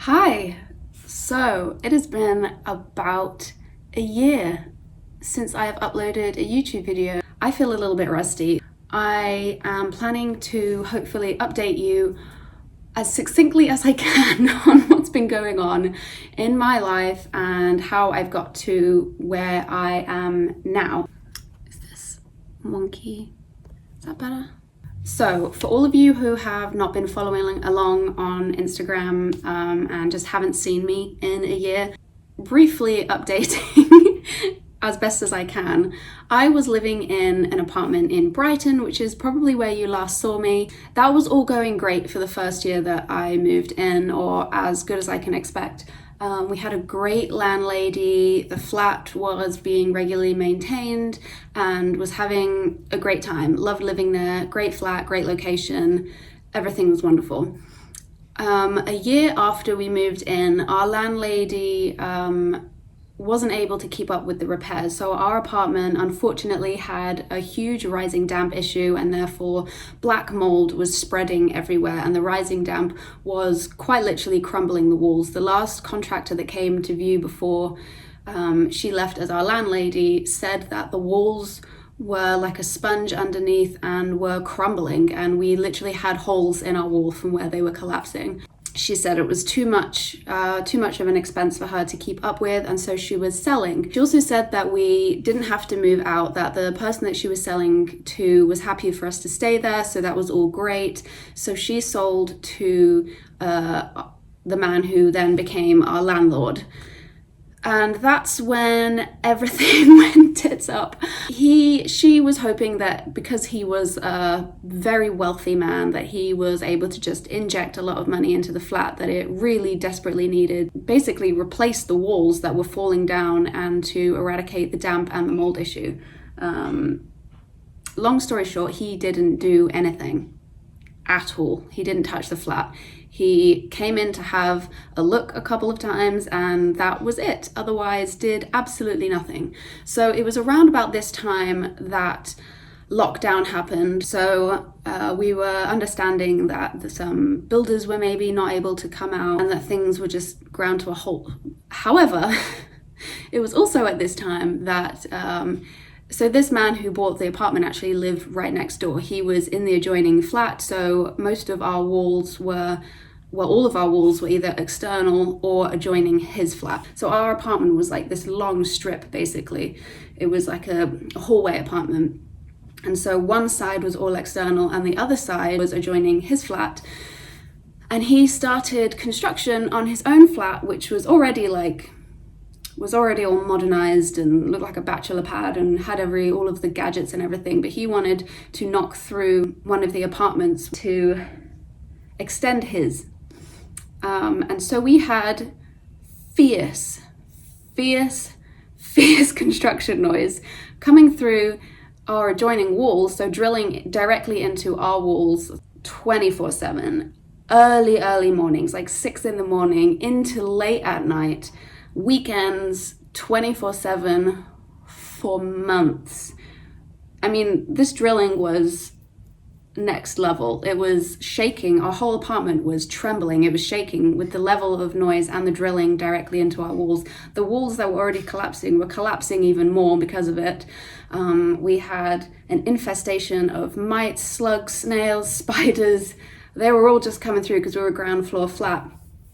Hi! So, it has been about a year since I have uploaded a YouTube video. I feel a little bit rusty. I am planning to hopefully update you as succinctly as I can on what's been going on in my life and how I've got to where I am now. Is this wonky? Is that better? So for all of you who have not been following along on Instagram and just haven't seen me in a year, briefly updating as best as I can, I was living in an apartment in Brighton, which is probably where you last saw me. That was all going great for the first year that I moved in, or as good as I can expect. We had a great landlady, the flat was being regularly maintained and was having a great time. Loved living there, great flat, great location, everything was wonderful. A year after we moved in, our landlady wasn't able to keep up with the repairs. So our apartment unfortunately had a huge rising damp issue, and therefore black mold was spreading everywhere, and the rising damp was quite literally crumbling the walls. The last contractor that came to view before she left as our landlady said that the walls were like a sponge underneath and were crumbling, and we literally had holes in our wall from where they were collapsing. She said it was too much of an expense for her to keep up with, and so she was selling. She also said that we didn't have to move out, that the person that she was selling to was happy for us to stay there, so that was all great. So she sold to the man who then became our landlord. And that's when everything went tits up. She was hoping that because he was a very wealthy man, that he was able to just inject a lot of money into the flat that it really desperately needed. Basically replace the walls that were falling down and to eradicate the damp and the mold issue. Long story short, he didn't do anything at all. He didn't touch the flat. He came in to have a look a couple of times and that was it. Otherwise did absolutely nothing. So it was around about this time that lockdown happened. So we were understanding that some builders were maybe not able to come out and that things were just ground to a halt. However, it was also at this time that so this man who bought the apartment actually lived right next door. He was in the adjoining flat, so most of our walls were, well, all of our walls were either external or adjoining his flat. So our apartment was like this long strip, basically. It was like a hallway apartment. And so one side was all external and the other side was adjoining his flat. And he started construction on his own flat, which was already all modernized and looked like a bachelor pad and had all of the gadgets and everything, but he wanted to knock through one of the apartments to extend his. And so we had fierce construction noise coming through our adjoining walls, so drilling directly into our walls 24/7, early mornings, like 6 a.m. into late at night, weekends, 24/7 for months. I mean, this drilling was next level. It was shaking. Our whole apartment was trembling. It was shaking with the level of noise and the drilling directly into our walls. The walls that were already collapsing were collapsing even more because of it. We had an infestation of mites, slugs, snails, spiders. They were all just coming through because we were a ground floor flat.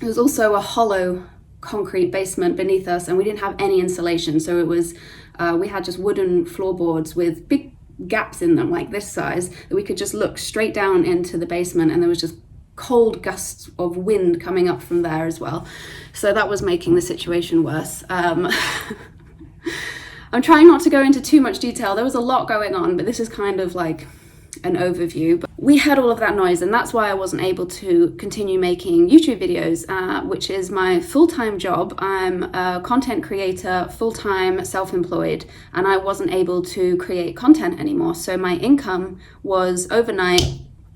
There was also a hollow concrete basement beneath us, and we didn't have any insulation, so it was we had just wooden floorboards with big gaps in them like this size that we could just look straight down into the basement, and there was just cold gusts of wind coming up from there as well, so that was making the situation worse. I'm trying not to go into too much detail. There was a lot going on, but this is kind of like an overview. But we had all of that noise, and that's why I wasn't able to continue making YouTube videos, which is my full-time job. I'm a content creator, full-time, self-employed, and I wasn't able to create content anymore. So my income was overnight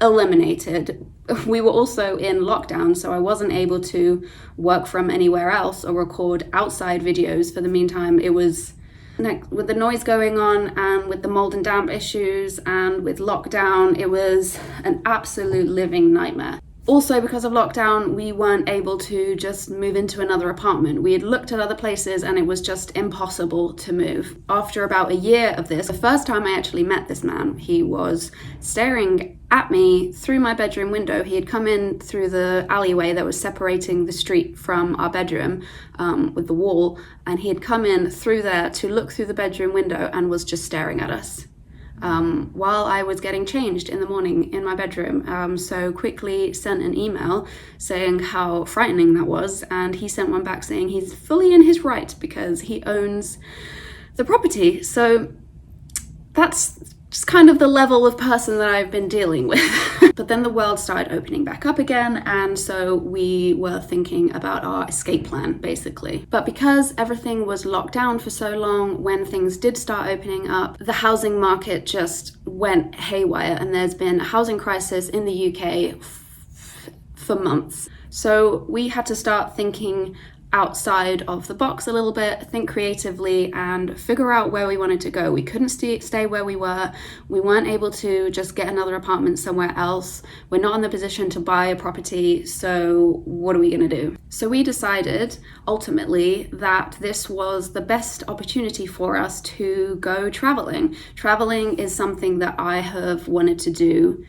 eliminated. We were also in lockdown, so I wasn't able to work from anywhere else or record outside videos for the meantime. It was with the noise going on and with the mold and damp issues and with lockdown, it was an absolute living nightmare. Also, because of lockdown, we weren't able to just move into another apartment. We had looked at other places and it was just impossible to move. After about a year of this, the first time I actually met this man, he was staring at me through my bedroom window. He had come in through the alleyway that was separating the street from our bedroom with the wall, and he had come in through there to look through the bedroom window and was just staring at us. While I was getting changed in the morning in my bedroom. So quickly sent an email saying how frightening that was, and he sent one back saying he's fully in his right because he owns the property. So that's just kind of the level of person that I've been dealing with. But then the world started opening back up again, and so we were thinking about our escape plan, basically. But because everything was locked down for so long, when things did start opening up, the housing market just went haywire, and there's been a housing crisis in the UK for months. So we had to start thinking outside of the box a little bit, think creatively, and figure out where we wanted to go. We couldn't stay where we were. We weren't able to just get another apartment somewhere else. We're not in the position to buy a property, so what are we going to do? So we decided ultimately that this was the best opportunity for us to go traveling. Traveling is something that I have wanted to do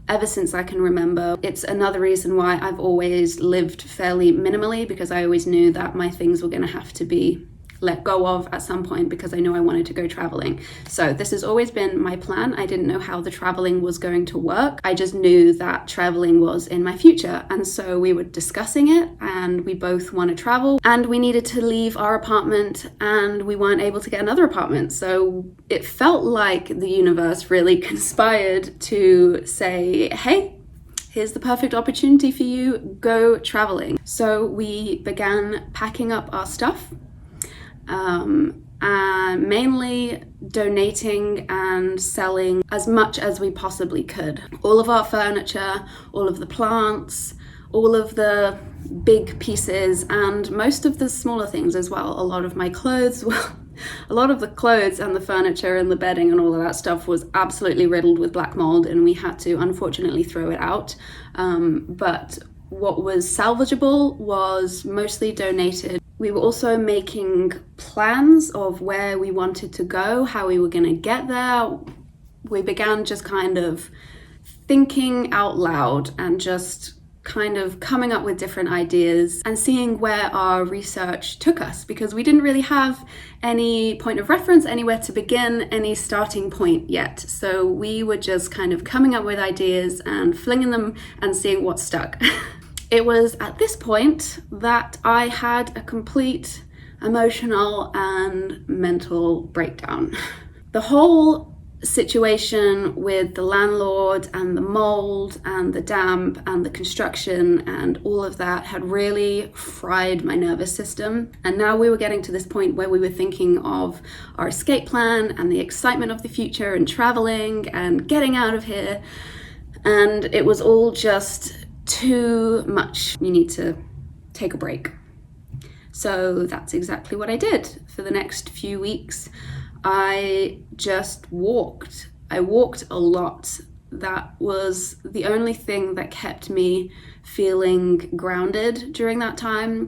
ever since I can remember. It's another reason why I've always lived fairly minimally, because I always knew that my things were going to have to be let go of at some point, because I knew I wanted to go traveling. So this has always been my plan. I didn't know how the traveling was going to work. I just knew that traveling was in my future. And so we were discussing it, and we both want to travel, and we needed to leave our apartment, and we weren't able to get another apartment. So it felt like the universe really conspired to say, hey, here's the perfect opportunity for you, go traveling. So we began packing up our stuff, and mainly donating and selling as much as we possibly could. All of our furniture, all of the plants, all of the big pieces, and most of the smaller things as well. A lot of my clothes, a lot of the clothes and the furniture and the bedding and all of that stuff was absolutely riddled with black mold, and we had to unfortunately throw it out. But what was salvageable was mostly donated. We were also making plans of where we wanted to go, how we were going to get there. We began just kind of thinking out loud and just kind of coming up with different ideas and seeing where our research took us, because we didn't really have any point of reference, anywhere to begin, any starting point yet. So we were just kind of coming up with ideas and flinging them and seeing what stuck. It was at this point that I had a complete emotional and mental breakdown. The whole situation with the landlord and the mold and the damp and the construction and all of that had really fried my nervous system. And now we were getting to this point where we were thinking of our escape plan and the excitement of the future and traveling and getting out of here. And it was all just too much. You need to take a break. So that's exactly what I did. For the next few weeks, I just walked. I walked a lot. That was the only thing that kept me feeling grounded during that time.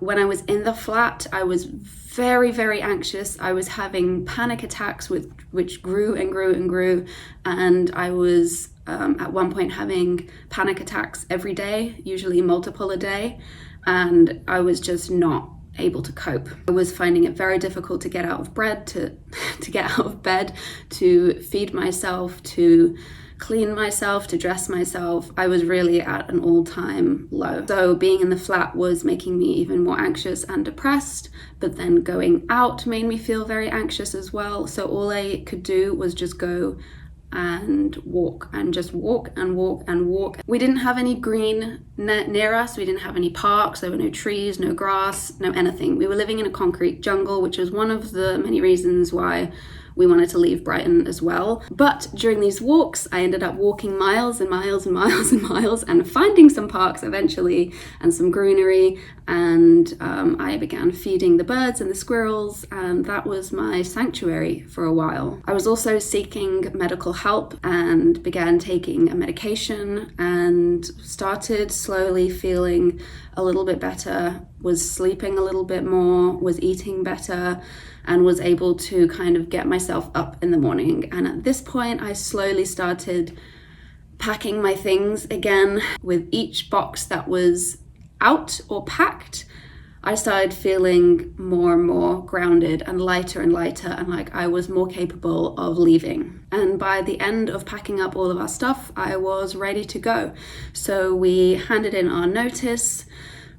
When I was in the flat, I was very, very anxious. I was having panic attacks which grew and grew and grew, and I was at one point having panic attacks every day, usually multiple a day, and I was just not able to cope. I was finding it very difficult to get out of bed, to get out of bed, to feed myself, to clean myself, to dress myself. I was really at an all-time low. So being in the flat was making me even more anxious and depressed, but then going out made me feel very anxious as well. So all I could do was just go and walk, and just walk and walk and walk. We didn't have any green near us. We didn't have any parks. There were no trees, no grass, no anything. We were living in a concrete jungle, which was one of the many reasons why we wanted to leave Brighton as well. But during these walks, I ended up walking miles and miles and miles and miles and finding some parks eventually and some greenery, and I began feeding the birds and the squirrels, and that was my sanctuary for a while. I was also seeking medical help and began taking a medication and started slowly feeling a little bit better, was sleeping a little bit more, was eating better, and was able to kind of get myself up in the morning. And at this point, I slowly started packing my things again. With each box that was out or packed, I started feeling more and more grounded and lighter and like I was more capable of leaving. And by the end of packing up all of our stuff, I was ready to go. So we handed in our notice,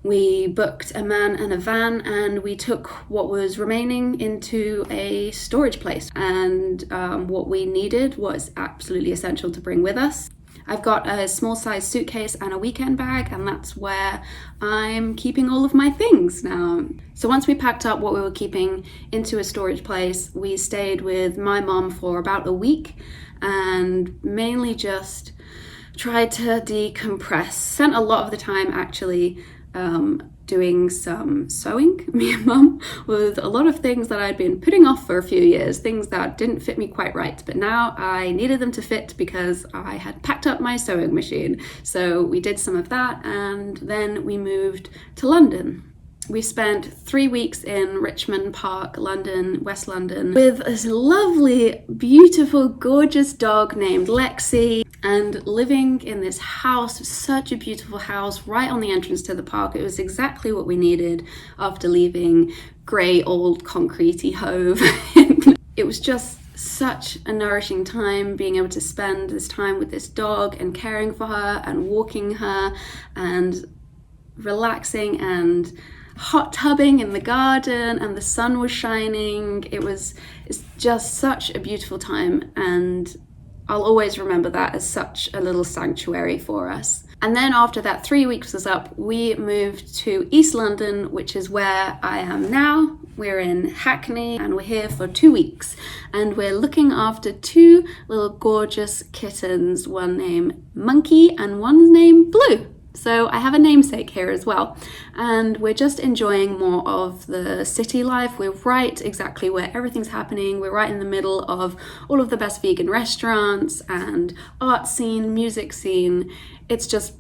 we booked a man and a van, and we took what was remaining into a storage place. And what we needed was absolutely essential to bring with us. I've got a small size suitcase and a weekend bag, and that's where I'm keeping all of my things now. So once we packed up what we were keeping into a storage place, we stayed with my mom for about a week and mainly just tried to decompress. Spent a lot of the time actually doing some sewing, me and mum, with a lot of things that I'd been putting off for a few years, things that didn't fit me quite right, but now I needed them to fit because I had packed up my sewing machine. So we did some of that, and then we moved to London. We spent 3 weeks in Richmond Park, London, West London, with this lovely, beautiful, gorgeous dog named Lexi, and living in this house, such a beautiful house, right on the entrance to the park. It was exactly what we needed after leaving grey, old, concretey Hove. It was just such a nourishing time being able to spend this time with this dog and caring for her and walking her and relaxing and hot tubbing in the garden, and the sun was shining. It's just such a beautiful time, and I'll always remember that as such a little sanctuary for us. And then after that 3 weeks was up, we moved to East London, which is where I am now. We're in Hackney, and we're here for 2 weeks, and we're looking after 2 little gorgeous kittens, one named Monkey and one's named Blue. So I have a namesake here as well, and we're just enjoying more of the city life. We're right exactly where everything's happening. We're right in the middle of all of the best vegan restaurants and art scene, music scene. It's just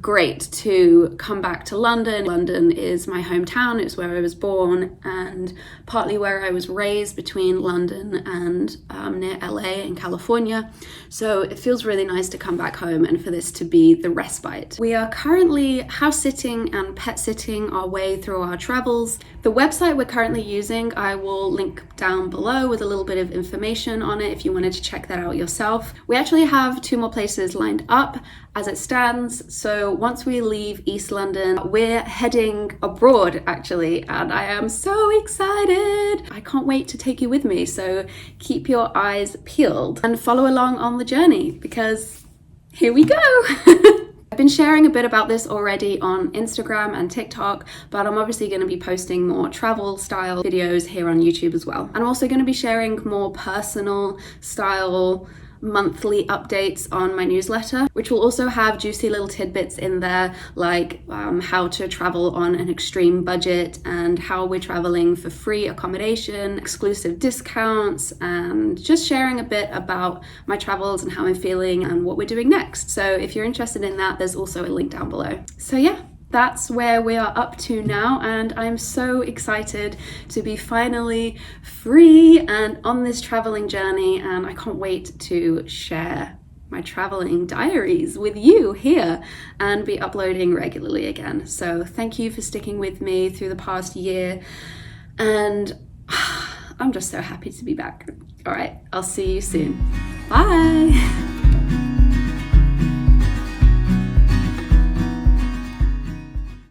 great to come back to London. London is my hometown. It's where I was born and partly where I was raised, between London and near LA in California. So it feels really nice to come back home and for this to be the respite. We are currently house sitting and pet sitting our way through our travels. The website we're currently using, I will link down below with a little bit of information on it if you wanted to check that out yourself. We actually have 2 more places lined up as it stands. So once we leave East London, we're heading abroad actually, and I am so excited. I can't wait to take you with me. So keep your eyes peeled and follow along on the journey, because here we go. I've been sharing a bit about this already on Instagram and TikTok, but I'm obviously going to be posting more travel style videos here on YouTube as well. I'm also going to be sharing more personal style monthly updates on my newsletter, which will also have juicy little tidbits in there, like how to travel on an extreme budget and how we're traveling for free accommodation, exclusive discounts, and just sharing a bit about my travels and how I'm feeling and what we're doing next. So if you're interested in that, there's also a link down below. So yeah, that's where we are up to now, and I'm so excited to be finally free and on this traveling journey, and I can't wait to share my traveling diaries with you here and be uploading regularly again. So thank you for sticking with me through the past year, and I'm just so happy to be back. All right, I'll see you soon. Bye.